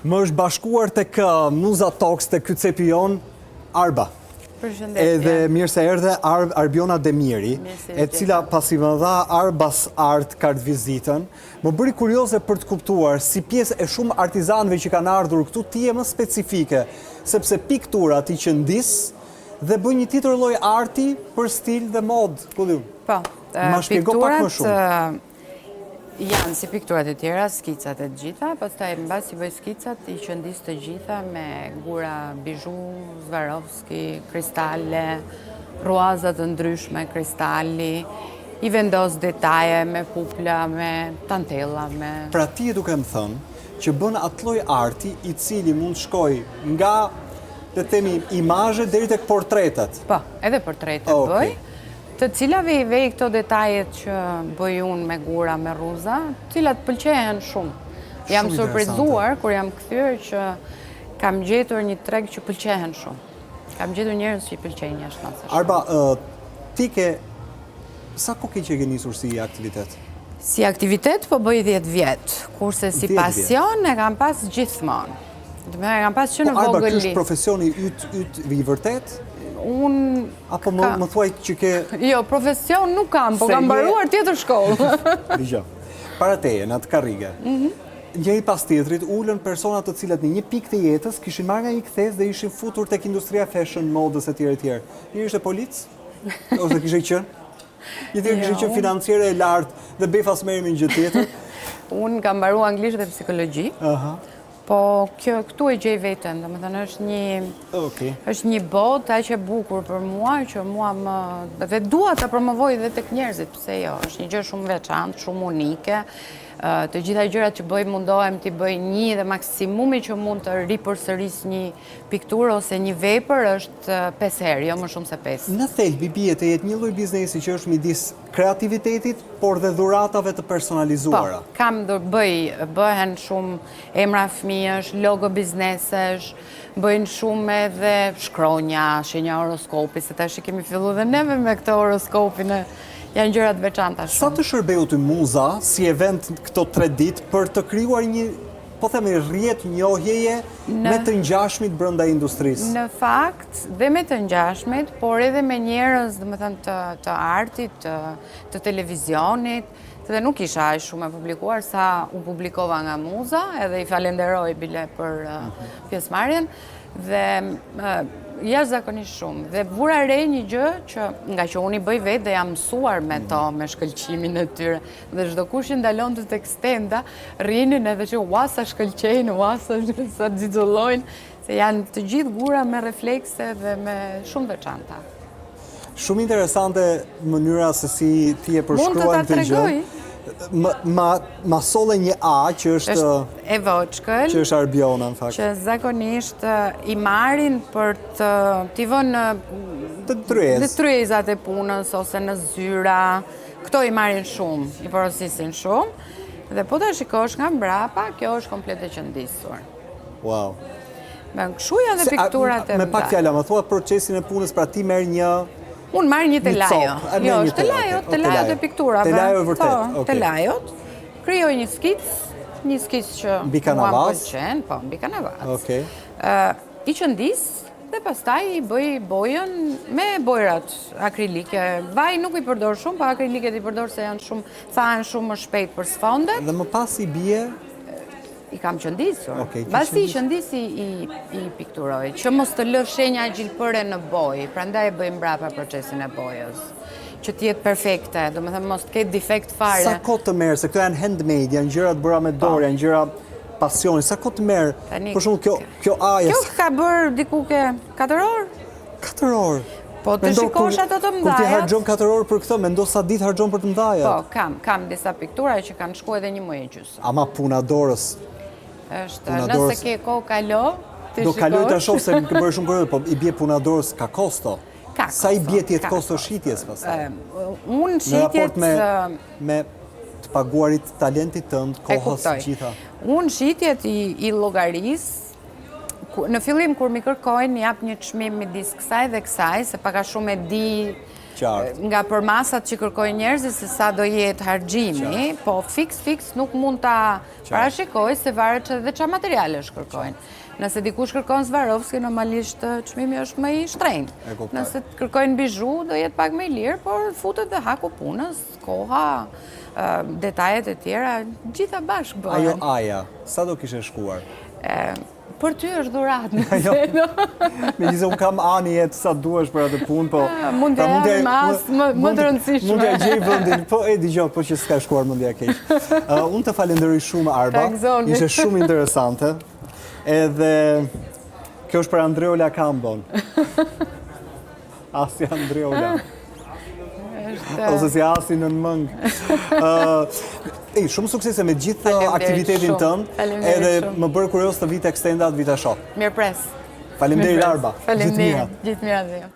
Më është bashkuar tek Muza Talks tek ky cepion Arba. Edhe mirë se erdhe Arbiona Demiri, e cila pasi më dha Arbas Art kart vizitën, më bëri kurioze për të kuptuar si pjesë e shumë artizanëve që kanë ardhur këtu ti je më specifike, sepse piktura ti qëndis dhe bën një tjetër lloj arti për stil dhe mod. Po, ma shpjego pak më shumë. Janë si pikturat e tjera, skicat e gjitha, pastaj mbasi bëj skicat, I qëndis të gjitha me gura bizhu, Swarovski, kristale, ruazat të ndryshme, kristali, I vendos detaje me pupla, me tantella, me... Pra ti e duke më thënë që bën atë lloj arti I cili mund shkoj nga, le të themi, imazhe deri tek portretet. Po, edhe portretet bëj. Të cilave I vej këto detajet që bëj unë me gura, me ruza, cilat pëlqehen shumë. Jam surprizuar kur jam kthyer që kam gjetur një treg që pëlqehen shumë. Kam gjetur njerëz që I pëlqejnë jashtë masës. Arba, ti ke sa kohë që ke nisur si aktivitet? Si aktivitet po bëj 10 vjet, kurse si pasion e kam pas gjithmonë. Do të thënë kam pas që në vogël. Arba, ky është profesioni yt I vërtet? Apo më thuaj që ke... Jo, profesion nuk kam, po kam mbaruar tjetër shkollë. Dgjoj. Para teje, në atë karrige. Njëri pas tjetrit ulën persona të cilat në një pikë të jetës kishin marrë nga një kthes dhe ishin futur tek industria fashion, modës etj. Njëri ishte polic? Ose kishte qenë? Një tjetër kishte qenë financiere e lartë dhe befas merremi në gjë tjetër. Unë kam mbaruar anglisht dhe psikologji. Po këtu e gjej veten, domethënë është një botë aq e bukur për mua që mua dhe dua ta promovoj edhe tek njerëzit, pse jo, është një gjë shumë veçantë, shumë unike. Të gjitha gjërat që bëj mundohem t'i bëj një dhe maksimumi që mund të ripërsëris një pikturë ose një vepër është 5 herë, jo më shumë se 5. Në thelb I bie të jetë një lloj biznesi që është midis kreativitetit, por dhe dhuratave të personalizuara. Po, kam bëhen shumë emra fëmijësh, logo biznesesh, bëjnë shumë edhe shkronja, shenja horoskopi, se tash kemi filluar dhe neve me këtë horoskopin janë gjërat veçanta shumë. Sa të shërbeu ty Muza si event këto 3 ditë për të krijuar një, po themi, rrjet njohjeje me të ngjashmit brenda industrisë? Në fakt, dhe me të ngjashmit, por edhe me njerëz, domethënë të artit, të televizionit, dhe nuk isha aq shumë e publikuar sa u publikova nga Muza, edhe I falenderoj bile për pjesëmarrjen dhe jashtëzakonisht shumë. Dhe vura re një gjë që nga që unë I bëj vetë dhe jam mësuar me to, me shkëlqimin e tyre. Dhe çdo kush I ndalon të tek stenda, rrinin edhe që sa shkëlqejnë, sa xixollojnë, se janë të gjithë gura me reflekse dhe me shumë veçanta. Shumë interesante mënyra se si ti e përshkruan këtë gjë. Mund të ta tregoj? Ma solle një A që është e voçkël, që është Arbiona në fakt. Që zakonisht I marrin për t'i vënë në tryezat e punës ose në zyra. Këto I marrin shumë, I porosisin shumë. Dhe po ta shikosh nga mbrapa, kjo është komplet e qëndisur. Wow. Me kështu janë dhe pikturat e me pak fjala, më thua procesin e punës, pra ti merr një Unë marrë një telajo. Jo, është telajot e pikturave. Telajo e vërtet. Telajot. Krijoj një skic që mua pëlqen, po, mbi kanavas. I qëndis dhe pastaj I bëj bojën me bojrat akrilike. Vaj nuk I përdor shumë, po akriliket I përdor se janë shumë, thahen shumë më shpejt për sfondet. Dhe më pas I bie I kam qëndisur. Basi I qëndisi I pikturoj, që mos të lë shenja gjilpëre në bojë, prandaj bëjmë mbrapa procesin e bojës, që t'jetë perfekte, do me thëmë mos t'ketë defekt fare. Sa kohë të merr, se këto janë handmade, janë gjëra të bëra me dorë, janë gjëra pasioni, sa kohë të merr? Për shembull kjo ajes. Kjo ka bërë diku ke 4 orë? 4 orë. Po të shikosh ato të mdhajat. Kur ti harxhon 4 orë për këtë, mendo sa ditë harxhon për të mdhajat. Po, kam disa piktura që kanë shkuar edhe 1 muaj e gjysmë. Ama puna dorës. Nëse ke kohë kalo, ti shikosh. Do kaloj ta shoh se më bërë shumë kurrë, po I bie puna dorës ka kosto. Sa I bie ti të kosto shitjes pastaj? Unë shitjet me të paguarit talentit tënd, kohës gjitha. Unë shitjet I llogaris. Në fillim kur mi kërkojnë jap një çmim midis kësaj dhe kësaj, se pak a shumë e di nga përmasat që kërkojnë njerëzit se sa do jetë harxhimi, po fiks nuk mund ta parashikoj se varet edhe çfarë materiale kërkojnë. Nëse dikush kërkon Swarovski, normalisht çmimi është më i shtrenjtë. Nëse kërkojnë bizhu, do jetë pak më i lirë, por futet dhe haku punës, koha, detajet e tjera, gjitha bashkë bëhen. Ajo Aja, sa do kishe shkuar? Për ty është dhurat, Megjithëse unë kam ani jetë sa duash për atë punë, po... Mund të jam mas më të rëndësishme. Mund të gjej vëndin, po dëgjoj, po që s'ka shkuar mendja keq. Unë të falenderoj shumë, Arba, ishe shumë interesante, edhe kjo është për Andreola Kambon. Asi Andreola. Ose si asi në mëngë. Shumë suksese me gjithë aktivitetin tënd, edhe më bërë kurios të vite ekstendat, vita shok. Mirë pres. Faleminderit, Arba. Faleminderit, gjithë mirat dhe jo.